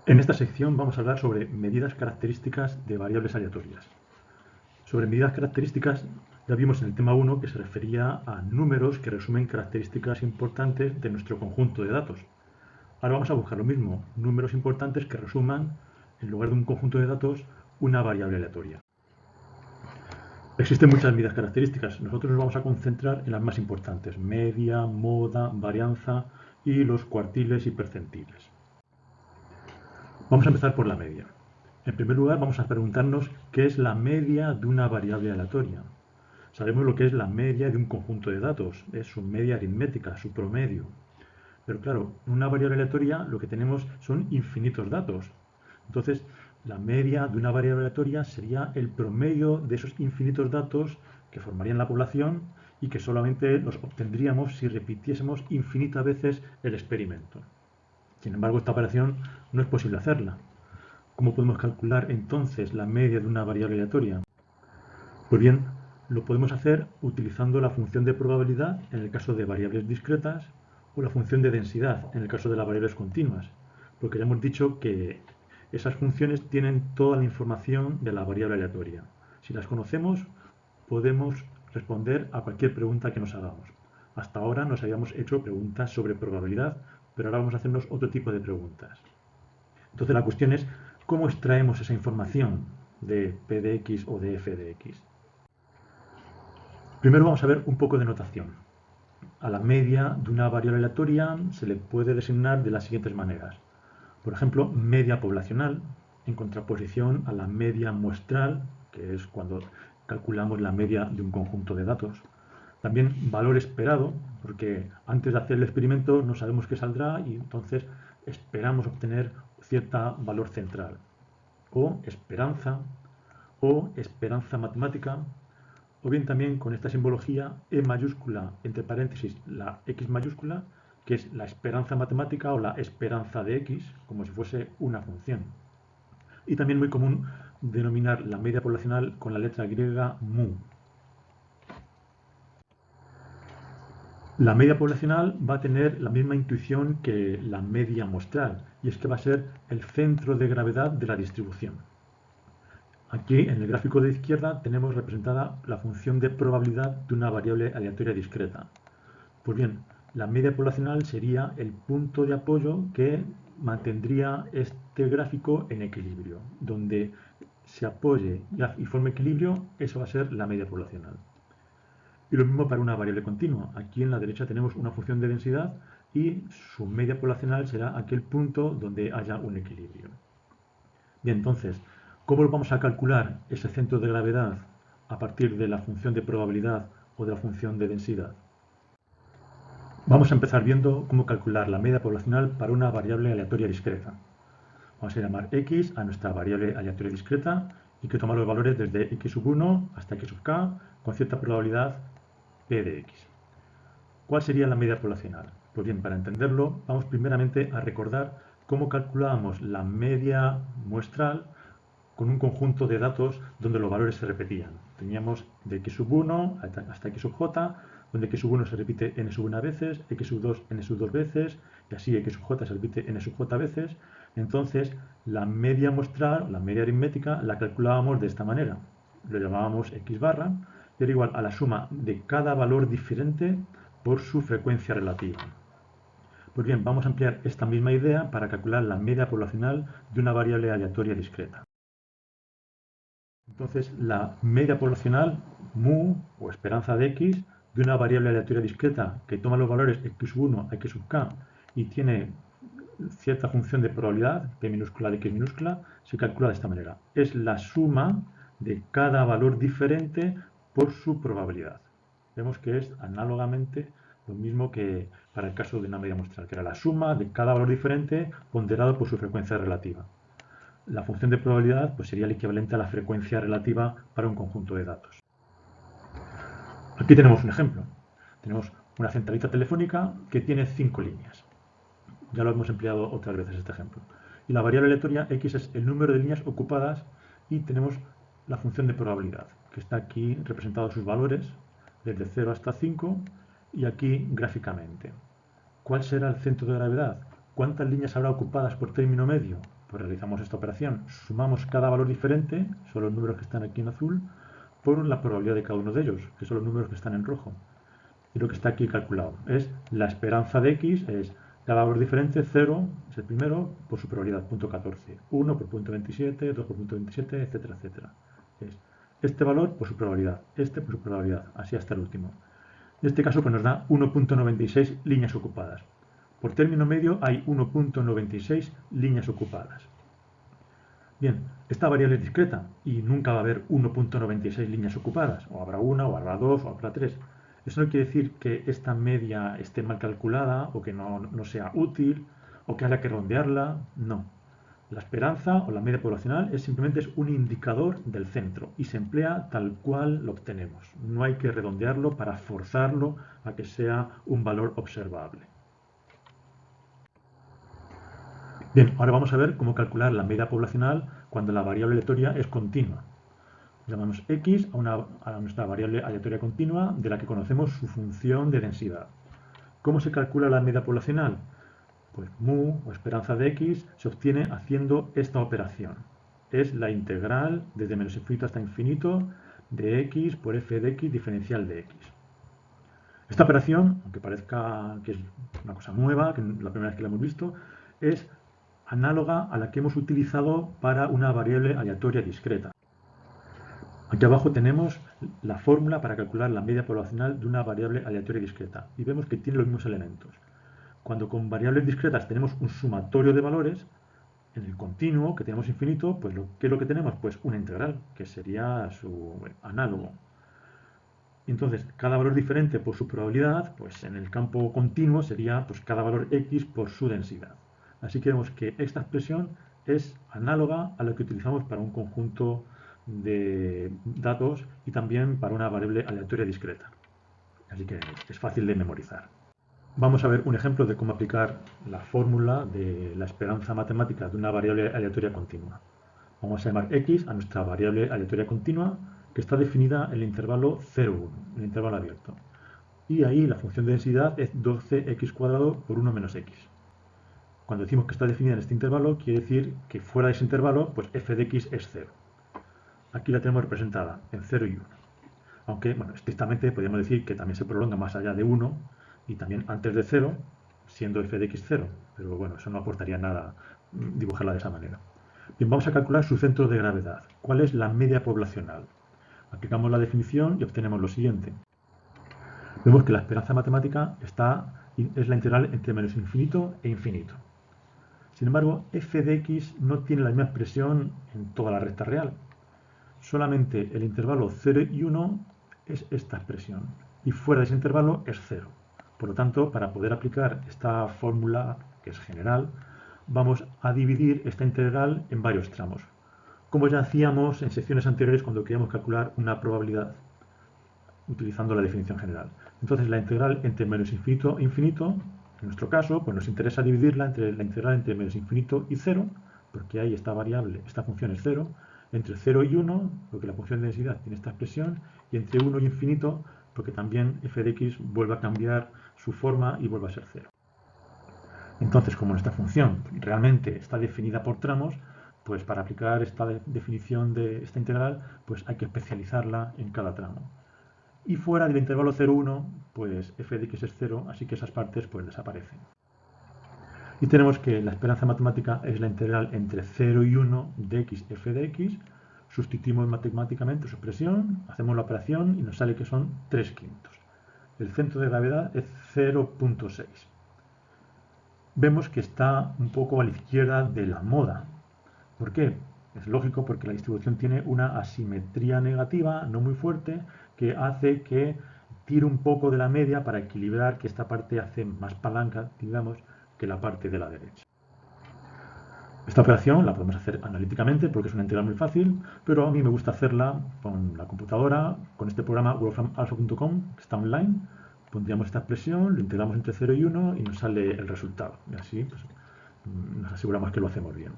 En esta sección vamos a hablar sobre medidas características de variables aleatorias. Sobre medidas características ya vimos en el tema 1 que se refería a números que resumen características importantes de nuestro conjunto de datos. Ahora vamos a buscar lo mismo, números importantes que resuman, en lugar de un conjunto de datos, una variable aleatoria. Existen muchas medidas características, nosotros nos vamos a concentrar en las más importantes, media, moda, varianza y los cuartiles y percentiles. Vamos a empezar por la media. En primer lugar, vamos a preguntarnos qué es la media de una variable aleatoria. Sabemos lo que es la media de un conjunto de datos, es su media aritmética, su promedio. Pero claro, en una variable aleatoria lo que tenemos son infinitos datos. Entonces, la media de una variable aleatoria sería el promedio de esos infinitos datos que formarían la población y que solamente los obtendríamos si repitiésemos infinitas veces el experimento. Sin embargo, esta operación no es posible hacerla. ¿Cómo podemos calcular entonces la media de una variable aleatoria? Pues bien, lo podemos hacer utilizando la función de probabilidad en el caso de variables discretas o la función de densidad en el caso de las variables continuas, porque ya hemos dicho que esas funciones tienen toda la información de la variable aleatoria. Si las conocemos, podemos responder a cualquier pregunta que nos hagamos. Hasta ahora nos habíamos hecho preguntas sobre probabilidad, pero ahora vamos a hacernos otro tipo de preguntas. Entonces la cuestión es, ¿cómo extraemos esa información de P de X o de F de X? Primero vamos a ver un poco de notación. A la media de una variable aleatoria se le puede designar de las siguientes maneras. Por ejemplo, media poblacional, en contraposición a la media muestral, que es cuando calculamos la media de un conjunto de datos. También valor esperado, porque antes de hacer el experimento no sabemos qué saldrá y entonces esperamos obtener cierto valor central. O esperanza matemática, o bien también con esta simbología E mayúscula, entre paréntesis, la X mayúscula, que es la esperanza matemática o la esperanza de X, como si fuese una función. Y también muy común denominar la media poblacional con la letra griega mu. La media poblacional va a tener la misma intuición que la media muestral, y es que va a ser el centro de gravedad de la distribución. Aquí en el gráfico de izquierda tenemos representada la función de probabilidad de una variable aleatoria discreta. Pues bien, la media poblacional sería el punto de apoyo que mantendría este gráfico en equilibrio. Donde se apoye y forme equilibrio, eso va a ser la media poblacional. Y lo mismo para una variable continua. Aquí en la derecha tenemos una función de densidad y su media poblacional será aquel punto donde haya un equilibrio. Bien, entonces, ¿cómo vamos a calcular ese centro de gravedad a partir de la función de probabilidad o de la función de densidad? Vamos a empezar viendo cómo calcular la media poblacional para una variable aleatoria discreta. Vamos a llamar x a nuestra variable aleatoria discreta y que toma los valores desde x sub 1 hasta x sub k con cierta probabilidad p de x. ¿Cuál sería la media poblacional? Pues bien, para entenderlo, vamos primeramente a recordar cómo calculábamos la media muestral con un conjunto de datos donde los valores se repetían. Teníamos de x sub 1 hasta x sub j, donde x sub 1 se repite n sub 1 veces, x sub 2 n sub 2 veces, y así x sub j se repite n sub j veces. Entonces, la media muestral, la media aritmética, la calculábamos de esta manera. Lo llamábamos x barra, y era igual a la suma de cada valor diferente por su frecuencia relativa. Pues bien, vamos a ampliar esta misma idea para calcular la media poblacional de una variable aleatoria discreta. Entonces, la media poblacional, mu, o esperanza de x, de una variable aleatoria discreta que toma los valores x sub 1 a x sub k y tiene cierta función de probabilidad, p minúscula de x minúscula, se calcula de esta manera. Es la suma de cada valor diferente por su probabilidad. Vemos que es análogamente lo mismo que para el caso de una media muestral, que era la suma de cada valor diferente ponderado por su frecuencia relativa. La función de probabilidad pues, sería el equivalente a la frecuencia relativa para un conjunto de datos. Aquí tenemos un ejemplo. Tenemos una centralita telefónica que tiene 5 líneas. Ya lo hemos empleado otras veces este ejemplo. Y la variable aleatoria x es el número de líneas ocupadas y tenemos la función de probabilidad, que está aquí representados sus valores desde 0 hasta 5 y aquí gráficamente. ¿Cuál será el centro de gravedad? ¿Cuántas líneas habrá ocupadas por término medio? Pues realizamos esta operación, sumamos cada valor diferente, son los números que están aquí en azul, por la probabilidad de cada uno de ellos, que son los números que están en rojo. Y lo que está aquí calculado es la esperanza de x, es cada valor diferente, 0 es el primero, por su probabilidad, punto 14, 1 por punto 27, 2 por punto 27, etcétera, etcétera. Es este valor por su probabilidad, este por su probabilidad, así hasta el último. En este caso pues nos da 1.96 líneas ocupadas. Por término medio hay 1.96 líneas ocupadas. Bien, esta variable es discreta y nunca va a haber 1.96 líneas ocupadas, o habrá una, o habrá dos, o habrá tres. Eso no quiere decir que esta media esté mal calculada, o que no sea útil, o que haya que redondearla, no. La esperanza o la media poblacional simplemente es un indicador del centro y se emplea tal cual lo obtenemos. No hay que redondearlo para forzarlo a que sea un valor observable. Bien, ahora vamos a ver cómo calcular la media poblacional cuando la variable aleatoria es continua. Llamamos x a nuestra variable aleatoria continua de la que conocemos su función de densidad. ¿Cómo se calcula la media poblacional? Pues mu o esperanza de x se obtiene haciendo esta operación. Es la integral desde menos infinito hasta infinito de x por f de x diferencial de x. Esta operación, aunque parezca que es una cosa nueva, que la primera vez que la hemos visto, es análoga a la que hemos utilizado para una variable aleatoria discreta. Aquí abajo tenemos la fórmula para calcular la media poblacional de una variable aleatoria discreta y vemos que tiene los mismos elementos. Cuando con variables discretas tenemos un sumatorio de valores, en el continuo, que tenemos infinito, pues ¿qué es lo que tenemos? Pues una integral, que sería su análogo. Entonces, cada valor diferente por su probabilidad, pues en el campo continuo sería pues, cada valor x por su densidad. Así que vemos que esta expresión es análoga a la que utilizamos para un conjunto de datos y también para una variable aleatoria discreta. Así que es fácil de memorizar. Vamos a ver un ejemplo de cómo aplicar la fórmula de la esperanza matemática de una variable aleatoria continua. Vamos a llamar x a nuestra variable aleatoria continua que está definida en el intervalo 0,1, en el intervalo abierto. Y ahí la función de densidad es 12x cuadrado por 1 menos x. Cuando decimos que está definida en este intervalo, quiere decir que fuera de ese intervalo, pues f de x es 0. Aquí la tenemos representada en 0 y 1. Aunque, bueno, estrictamente podríamos decir que también se prolonga más allá de 1 y también antes de 0, siendo f de x 0. Pero bueno, eso no aportaría nada dibujarla de esa manera. Bien, vamos a calcular su centro de gravedad. ¿Cuál es la media poblacional? Aplicamos la definición y obtenemos lo siguiente. Vemos que la esperanza matemática es la integral entre menos infinito e infinito. Sin embargo, f de x no tiene la misma expresión en toda la recta real. Solamente el intervalo 0 y 1 es esta expresión y fuera de ese intervalo es 0. Por lo tanto, para poder aplicar esta fórmula, que es general, vamos a dividir esta integral en varios tramos, como ya hacíamos en secciones anteriores cuando queríamos calcular una probabilidad utilizando la definición general. Entonces la integral entre menos infinito e infinito, en nuestro caso, pues nos interesa dividirla entre la integral entre menos infinito y 0, porque ahí esta variable, esta función es 0, entre 0 y 1, porque la función de densidad tiene esta expresión, y entre 1 y infinito, porque también f de x vuelve a cambiar su forma y vuelve a ser 0. Entonces, como nuestra función realmente está definida por tramos, pues para aplicar esta definición de esta integral, pues hay que especializarla en cada tramo. Y fuera del intervalo 0,1, pues f de x es 0, así que esas partes pues desaparecen. Y tenemos que la esperanza matemática es la integral entre 0 y 1 de x f de x. Sustituimos matemáticamente su expresión, hacemos la operación y nos sale que son 3/5. El centro de gravedad es 0,6. Vemos que está un poco a la izquierda de la moda. ¿Por qué? Es lógico porque la distribución tiene una asimetría negativa, no muy fuerte, que hace que tire un poco de la media para equilibrar que esta parte hace más palanca, digamos, que la parte de la derecha. Esta operación la podemos hacer analíticamente porque es una integral muy fácil, pero a mí me gusta hacerla con la computadora, con este programa wolframalpha.com, que está online. Pondríamos esta expresión, lo integramos entre 0 y 1 y nos sale el resultado. Y así pues, nos aseguramos que lo hacemos bien.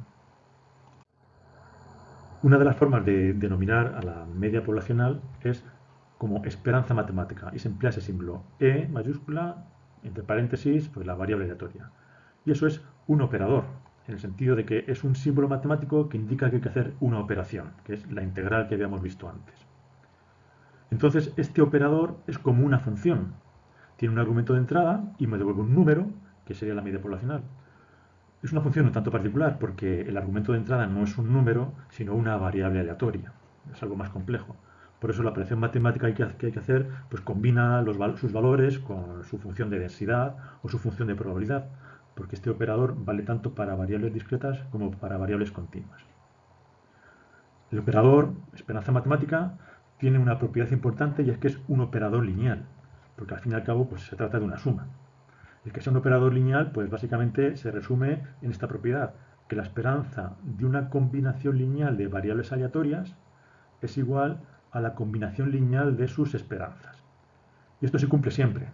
Una de las formas de denominar a la media poblacional es como esperanza matemática y se emplea ese símbolo E mayúscula, entre paréntesis, pues la variable aleatoria. Y eso es un operador. en el sentido de que es un símbolo matemático que indica que hay que hacer una operación, que es la integral que habíamos visto antes. Entonces, este operador es como una función. Tiene un argumento de entrada y me devuelve un número, que sería la media poblacional. Es una función un tanto particular porque el argumento de entrada no es un número, sino una variable aleatoria. Es algo más complejo. Por eso la operación matemática que hay que hacer pues combina sus valores con su función de densidad o su función de probabilidad, porque este operador vale tanto para variables discretas como para variables continuas. El operador esperanza matemática tiene una propiedad importante y es que es un operador lineal, porque al fin y al cabo pues, se trata de una suma. El que sea un operador lineal, pues básicamente se resume en esta propiedad, que la esperanza de una combinación lineal de variables aleatorias es igual a la combinación lineal de sus esperanzas. Y esto se cumple siempre,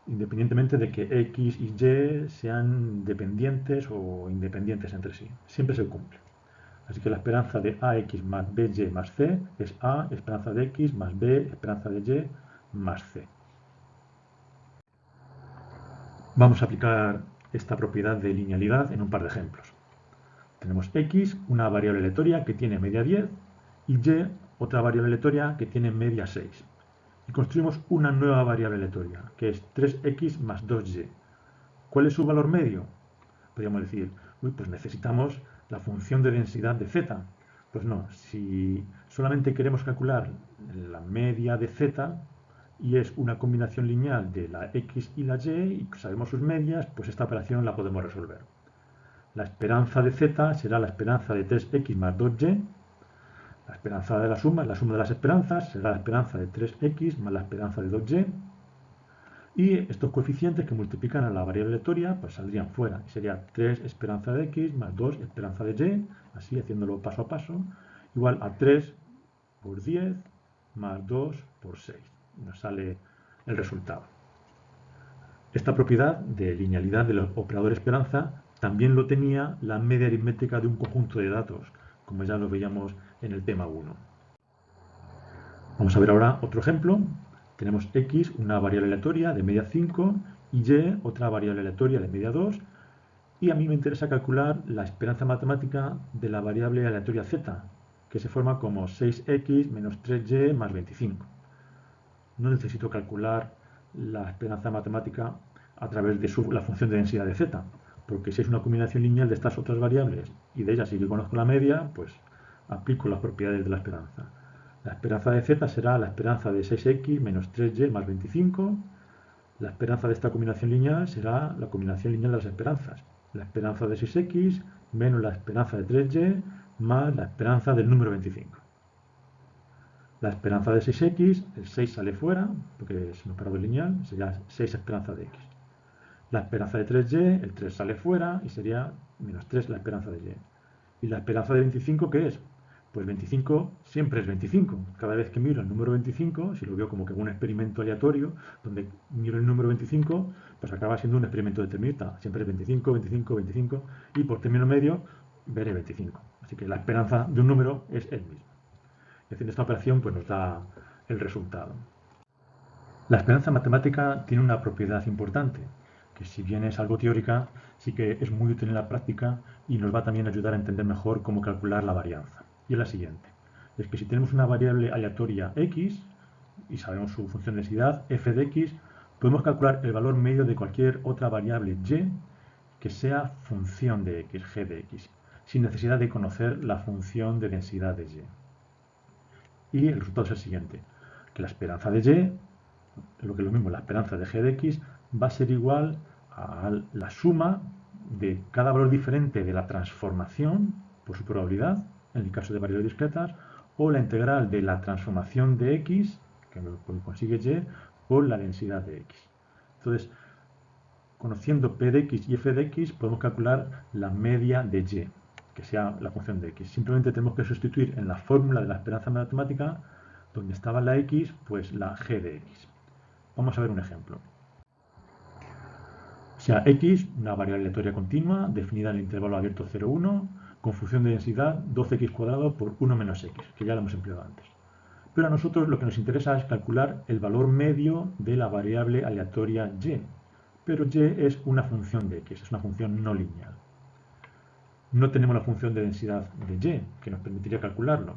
independientemente de que x y y sean dependientes o independientes entre sí. Siempre se cumple. Así que la esperanza de ax más by más c es a esperanza de x más b esperanza de y más c. Vamos a aplicar esta propiedad de linealidad en un par de ejemplos. Tenemos x, una variable aleatoria que tiene media 10, y y, otra variable aleatoria que tiene media 6. Y construimos una nueva variable aleatoria, que es 3x más 2y. ¿Cuál es su valor medio? Podríamos decir, pues necesitamos la función de densidad de z. Pues no, si solamente queremos calcular la media de z, y es una combinación lineal de la x y la y sabemos sus medias, pues esta operación la podemos resolver. La esperanza de z será la esperanza de 3x más 2y. La esperanza de la suma de las esperanzas, será la esperanza de 3x más la esperanza de 2y. Y estos coeficientes que multiplican a la variable aleatoria pues saldrían fuera. Sería 3 esperanza de x más 2 esperanza de y, así haciéndolo paso a paso, igual a 3 por 10 más 2 por 6. Nos sale el resultado. Esta propiedad de linealidad del operador esperanza también lo tenía la media aritmética de un conjunto de datos, como ya lo veíamos en el tema 1. Vamos a ver ahora otro ejemplo. Tenemos x, una variable aleatoria de media 5, y y, otra variable aleatoria de media 2, y a mí me interesa calcular la esperanza matemática de la variable aleatoria z, que se forma como 6x menos 3y más 25. No necesito calcular la esperanza matemática a través de la función de densidad de z, porque si es una combinación lineal de estas otras variables y de ellas sí que conozco la media, pues aplico las propiedades de la esperanza. La esperanza de z será la esperanza de 6x menos 3y más 25. La esperanza de esta combinación lineal será la combinación lineal de las esperanzas. La esperanza de 6x menos la esperanza de 3y más la esperanza del número 25. La esperanza de 6x, el 6 sale fuera, porque es un operador lineal, sería 6 esperanza de x. La esperanza de 3y, el 3 sale fuera y sería menos 3 la esperanza de y. ¿Y la esperanza de 25 qué es? Pues 25 siempre es 25. Cada vez que miro el número 25, si lo veo como que un experimento aleatorio, donde miro el número 25, pues acaba siendo un experimento determinista. Siempre es 25, 25, 25, y por término medio veré 25. Así que la esperanza de un número es el mismo. Y haciendo esta operación pues nos da el resultado. La esperanza matemática tiene una propiedad importante, que si bien es algo teórica, sí que es muy útil en la práctica y nos va también a ayudar a entender mejor cómo calcular la varianza. Y es la siguiente, es que si tenemos una variable aleatoria x y sabemos su función de densidad, f de x, podemos calcular el valor medio de cualquier otra variable y que sea función de x, g de x, sin necesidad de conocer la función de densidad de y. Y el resultado es el siguiente, que la esperanza de y, lo que es lo mismo, la esperanza de g de x va a ser igual a la suma de cada valor diferente de la transformación por su probabilidad, en el caso de variables discretas, o la integral de la transformación de x, que consigue y, por la densidad de x. Entonces, conociendo p de x y f de x, podemos calcular la media de y, que sea la función de x. Simplemente tenemos que sustituir en la fórmula de la esperanza matemática, donde estaba la x, pues la g de x. Vamos a ver un ejemplo. O sea, x, una variable aleatoria continua, definida en el intervalo abierto 0, 1, con función de densidad 12x cuadrado por 1 menos x, que ya lo hemos empleado antes. Pero a nosotros lo que nos interesa es calcular el valor medio de la variable aleatoria y. Pero y es una función de x, es una función no lineal. No tenemos la función de densidad de y, que nos permitiría calcularlo,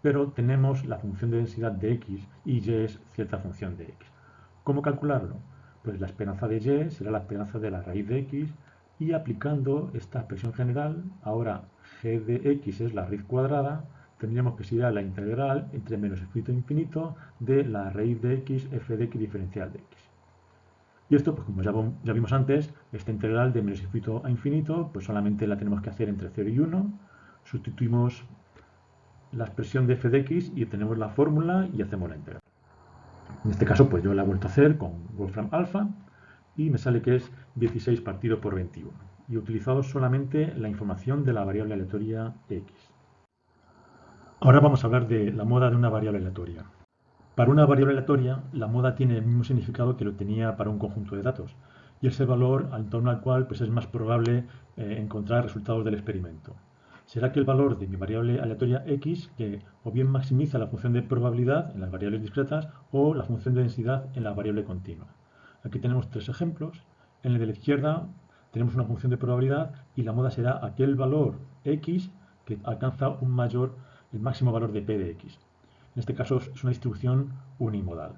pero tenemos la función de densidad de x y y es cierta función de x. ¿Cómo calcularlo? Pues la esperanza de y será la esperanza de la raíz de x y aplicando esta expresión general, ahora g de x es la raíz cuadrada, tendríamos que estudiar la integral entre menos infinito e infinito de la raíz de x f de x diferencial de x. Y esto, pues como ya vimos antes, esta integral de menos infinito a infinito, pues solamente la tenemos que hacer entre 0 y 1. Sustituimos la expresión de f de x y tenemos la fórmula y hacemos la integral. En este caso, pues yo la he vuelto a hacer con Wolfram Alpha y me sale que es 16 partido por 21. Y he utilizado solamente la información de la variable aleatoria x. Ahora vamos a hablar de la moda de una variable aleatoria. Para una variable aleatoria, la moda tiene el mismo significado que lo tenía para un conjunto de datos, y es el valor en torno al cual pues, es más probable encontrar resultados del experimento. Será que el valor de mi variable aleatoria x, que o bien maximiza la función de probabilidad en las variables discretas o la función de densidad en la variable continua. Aquí tenemos tres ejemplos. En el de la izquierda tenemos una función de probabilidad y la moda será aquel valor x que alcanza el máximo valor de p de x. En este caso es una distribución unimodal.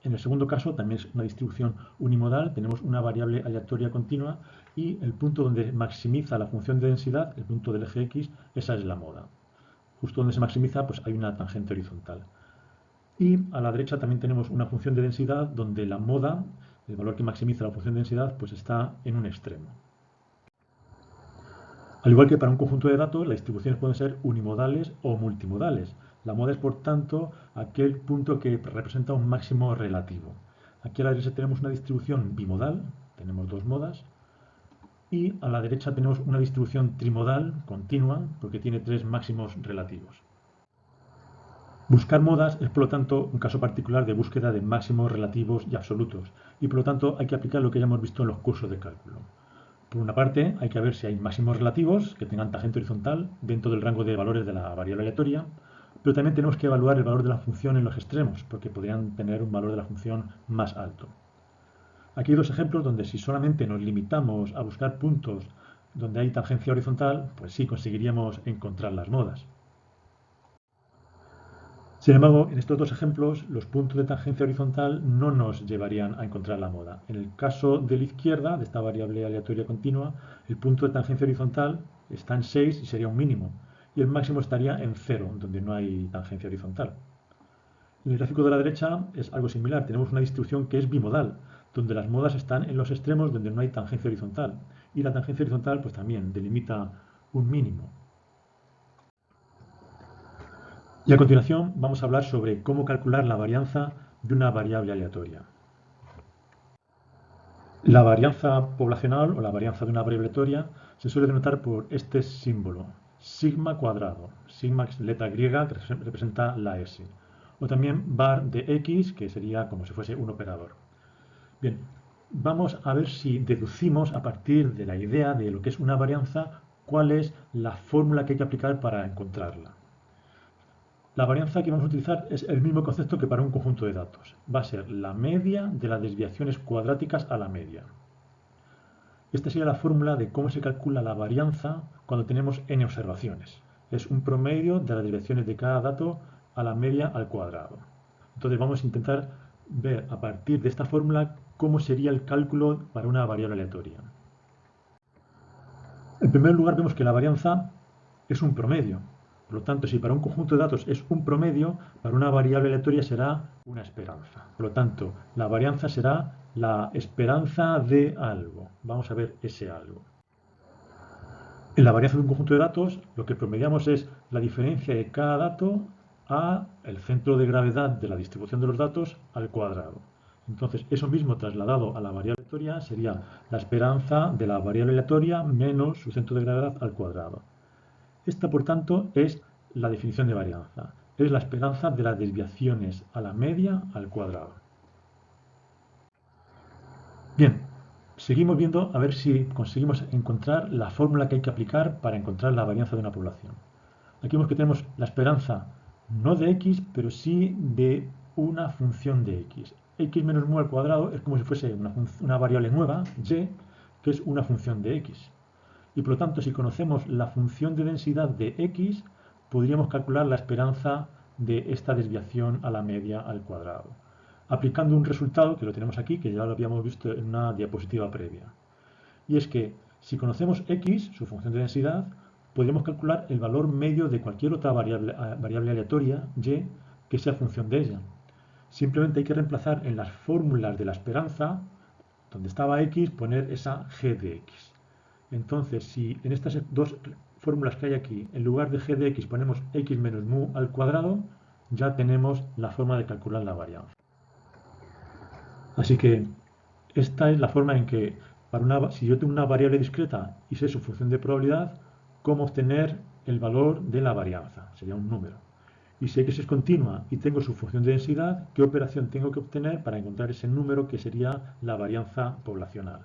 En el segundo caso también es una distribución unimodal, tenemos una variable aleatoria continua y el punto donde maximiza la función de densidad, el punto del eje x, esa es la moda. Justo donde se maximiza pues hay una tangente horizontal. Y a la derecha también tenemos una función de densidad donde la moda, el valor que maximiza la función de densidad, pues está en un extremo. Al igual que para un conjunto de datos, las distribuciones pueden ser unimodales o multimodales. La moda es, por tanto, aquel punto que representa un máximo relativo. Aquí a la derecha tenemos una distribución bimodal, tenemos dos modas, y a la derecha tenemos una distribución trimodal continua, porque tiene tres máximos relativos. Buscar modas es, por lo tanto, un caso particular de búsqueda de máximos relativos y absolutos, y por lo tanto hay que aplicar lo que ya hemos visto en los cursos de cálculo. Por una parte, hay que ver si hay máximos relativos que tengan tangente horizontal dentro del rango de valores de la variable aleatoria, pero también tenemos que evaluar el valor de la función en los extremos, porque podrían tener un valor de la función más alto. Aquí hay dos ejemplos donde si solamente nos limitamos a buscar puntos donde hay tangencia horizontal, pues sí conseguiríamos encontrar las modas. Sin embargo, en estos dos ejemplos, los puntos de tangencia horizontal no nos llevarían a encontrar la moda. En el caso de la izquierda, de esta variable aleatoria continua, el punto de tangencia horizontal está en 6 y sería un mínimo, y el máximo estaría en 0, donde no hay tangencia horizontal. En el gráfico de la derecha es algo similar, tenemos una distribución que es bimodal, donde las modas están en los extremos donde no hay tangencia horizontal, y la tangencia horizontal pues también delimita un mínimo. Y a continuación vamos a hablar sobre cómo calcular la varianza de una variable aleatoria. La varianza poblacional o la varianza de una variable aleatoria se suele denotar por este símbolo, sigma cuadrado. Sigma es letra griega que representa la S. O también var de x, que sería como si fuese un operador. Bien, vamos a ver si deducimos a partir de la idea de lo que es una varianza, cuál es la fórmula que hay que aplicar para encontrarla. La varianza que vamos a utilizar es el mismo concepto que para un conjunto de datos. Va a ser la media de las desviaciones cuadráticas a la media. Esta sería la fórmula de cómo se calcula la varianza cuando tenemos n observaciones. Es un promedio de las desviaciones de cada dato a la media al cuadrado. Entonces vamos a intentar ver a partir de esta fórmula cómo sería el cálculo para una variable aleatoria. En primer lugar vemos que la varianza es un promedio. Por lo tanto, si para un conjunto de datos es un promedio, para una variable aleatoria será una esperanza. Por lo tanto, la varianza será la esperanza de algo. Vamos a ver ese algo. En la varianza de un conjunto de datos, lo que promediamos es la diferencia de cada dato a el centro de gravedad de la distribución de los datos al cuadrado. Entonces, eso mismo trasladado a la variable aleatoria sería la esperanza de la variable aleatoria menos su centro de gravedad al cuadrado. Esta, por tanto, es la definición de varianza. Es la esperanza de las desviaciones a la media al cuadrado. Bien, seguimos viendo a ver si conseguimos encontrar la fórmula que hay que aplicar para encontrar la varianza de una población. Aquí vemos que tenemos la esperanza no de x, pero sí de una función de x. X menos mu al cuadrado es como si fuese una variable nueva, y, que es una función de x. Y por lo tanto, si conocemos la función de densidad de x, podríamos calcular la esperanza de esta desviación a la media al cuadrado, aplicando un resultado que lo tenemos aquí, que ya lo habíamos visto en una diapositiva previa. Y es que si conocemos x, su función de densidad, podríamos calcular el valor medio de cualquier otra variable aleatoria, y, que sea función de ella. Simplemente hay que reemplazar en las fórmulas de la esperanza, donde estaba x, poner esa g de x. Entonces, si en estas dos fórmulas que hay aquí, en lugar de g de x ponemos x menos mu al cuadrado, ya tenemos la forma de calcular la varianza. Así que esta es la forma en que, si yo tengo una variable discreta y sé su función de probabilidad, cómo obtener el valor de la varianza. Sería un número. Y si x es continua y tengo su función de densidad, ¿qué operación tengo que obtener para encontrar ese número que sería la varianza poblacional?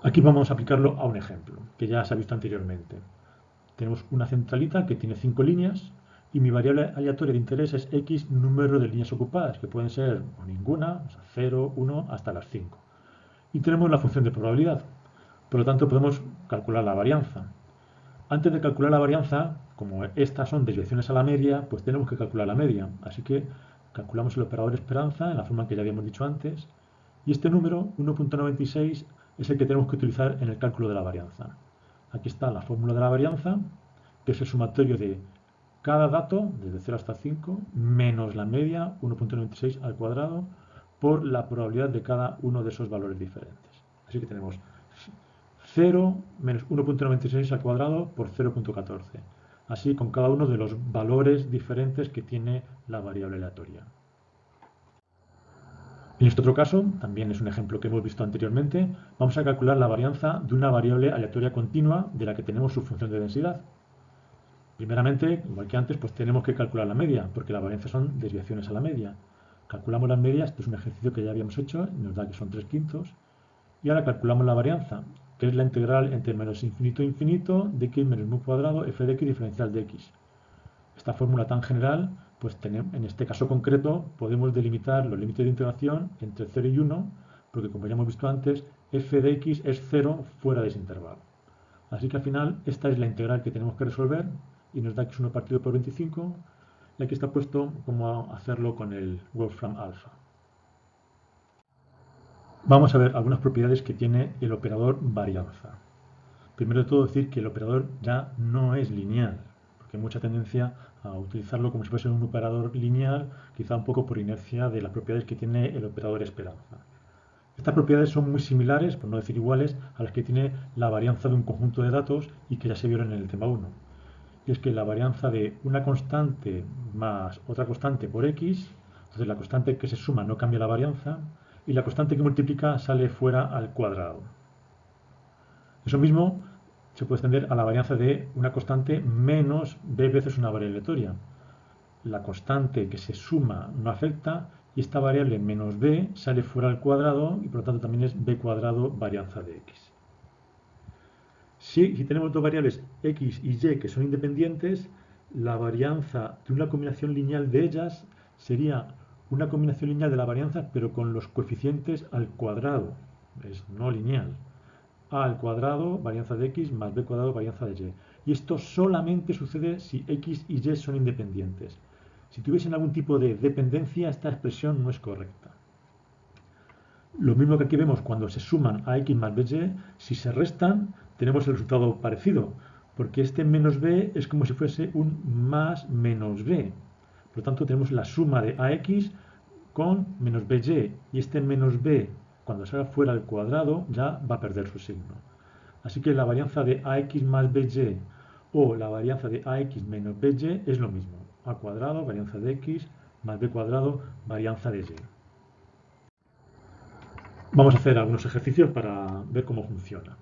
Aquí vamos a aplicarlo a un ejemplo, que ya se ha visto anteriormente. Tenemos una centralita que tiene 5 líneas y mi variable aleatoria de interés es x número de líneas ocupadas, que pueden ser ninguna, o sea, 0, 1, hasta las 5. Y tenemos la función de probabilidad. Por lo tanto, podemos calcular la varianza. Antes de calcular la varianza, como estas son desviaciones a la media, pues tenemos que calcular la media. Así que calculamos el operador esperanza en la forma que ya habíamos dicho antes. Y este número, 1.96, es el que tenemos que utilizar en el cálculo de la varianza. Aquí está la fórmula de la varianza, que es el sumatorio de cada dato, desde 0 hasta 5, menos la media, 1.96 al cuadrado, por la probabilidad de cada uno de esos valores diferentes. Así que tenemos 0 menos 1.96 al cuadrado por 0.14. Así con cada uno de los valores diferentes que tiene la variable aleatoria. En este otro caso, también es un ejemplo que hemos visto anteriormente, vamos a calcular la varianza de una variable aleatoria continua de la que tenemos su función de densidad. Primeramente, igual que antes, pues tenemos que calcular la media, porque la varianza son desviaciones a la media. Calculamos las medias, esto es un ejercicio que ya habíamos hecho, nos da que son 3/5. Y ahora calculamos la varianza, que es la integral entre menos infinito e infinito de x menos mu cuadrado f de x diferencial de x. Esta fórmula tan general, pues en este caso concreto podemos delimitar los límites de integración entre 0 y 1, porque como ya hemos visto antes, f de x es 0 fuera de ese intervalo. Así que al final esta es la integral que tenemos que resolver y nos da que es 1 partido por 25, y aquí está puesto cómo hacerlo con el Wolfram alpha. Vamos a ver algunas propiedades que tiene el operador varianza. Primero de todo decir que el operador ya no es lineal, porque hay mucha tendencia a utilizarlo como si fuese un operador lineal, quizá un poco por inercia de las propiedades que tiene el operador esperanza. Estas propiedades son muy similares, por no decir iguales, a las que tiene la varianza de un conjunto de datos y que ya se vieron en el tema 1. Y es que la varianza de una constante más otra constante por x, entonces la constante que se suma no cambia la varianza, y la constante que multiplica sale fuera al cuadrado. Eso mismo se puede extender a la varianza de una constante menos b veces una variable aleatoria. La constante que se suma no afecta y esta variable menos b sale fuera al cuadrado y por lo tanto también es b cuadrado varianza de x. Si tenemos dos variables x y y que son independientes, la varianza de una combinación lineal de ellas sería una combinación lineal de la varianza pero con los coeficientes al cuadrado, es no lineal. A al cuadrado, varianza de x, más b cuadrado, varianza de y. Y esto solamente sucede si x y y son independientes. Si tuviesen algún tipo de dependencia, esta expresión no es correcta. Lo mismo que aquí vemos cuando se suman a x más by, si se restan, tenemos el resultado parecido, porque este menos b es como si fuese un más menos b. Por lo tanto, tenemos la suma de ax con menos by, y este menos b, cuando salga fuera al cuadrado, ya va a perder su signo. Así que la varianza de ax más by o la varianza de ax menos by es lo mismo. A cuadrado, varianza de x, más b cuadrado, varianza de y. Vamos a hacer algunos ejercicios para ver cómo funciona.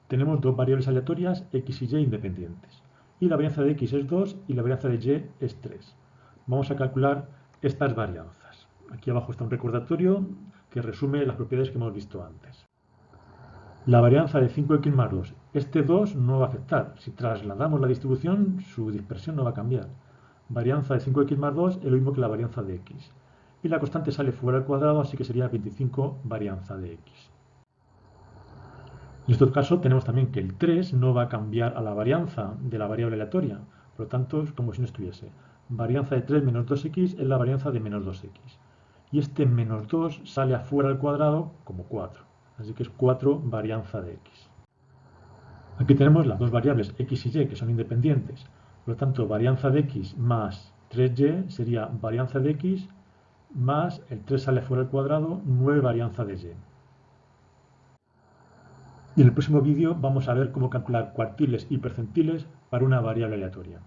Tenemos dos variables aleatorias, x y y independientes. Y la varianza de x es 2 y la varianza de y es 3. Vamos a calcular estas varianzas. Aquí abajo está un recordatorio que resume las propiedades que hemos visto antes. La varianza de 5x más 2. Este 2 no va a afectar. Si trasladamos la distribución, su dispersión no va a cambiar. Varianza de 5x más 2 es lo mismo que la varianza de x. y la constante sale fuera al cuadrado, así que sería 25 varianza de x. En este caso tenemos también que el 3 no va a cambiar a la varianza de la variable aleatoria, por lo tanto es como si no estuviese. Varianza de 3 menos 2x es la varianza de menos 2x. Y este menos 2 sale afuera al cuadrado como 4, así que es 4 varianza de x. Aquí tenemos las dos variables x y y que son independientes, por lo tanto varianza de x más 3y sería varianza de x más el 3 sale fuera al cuadrado, 9 varianza de y. Y en el próximo vídeo vamos a ver cómo calcular cuartiles y percentiles para una variable aleatoria.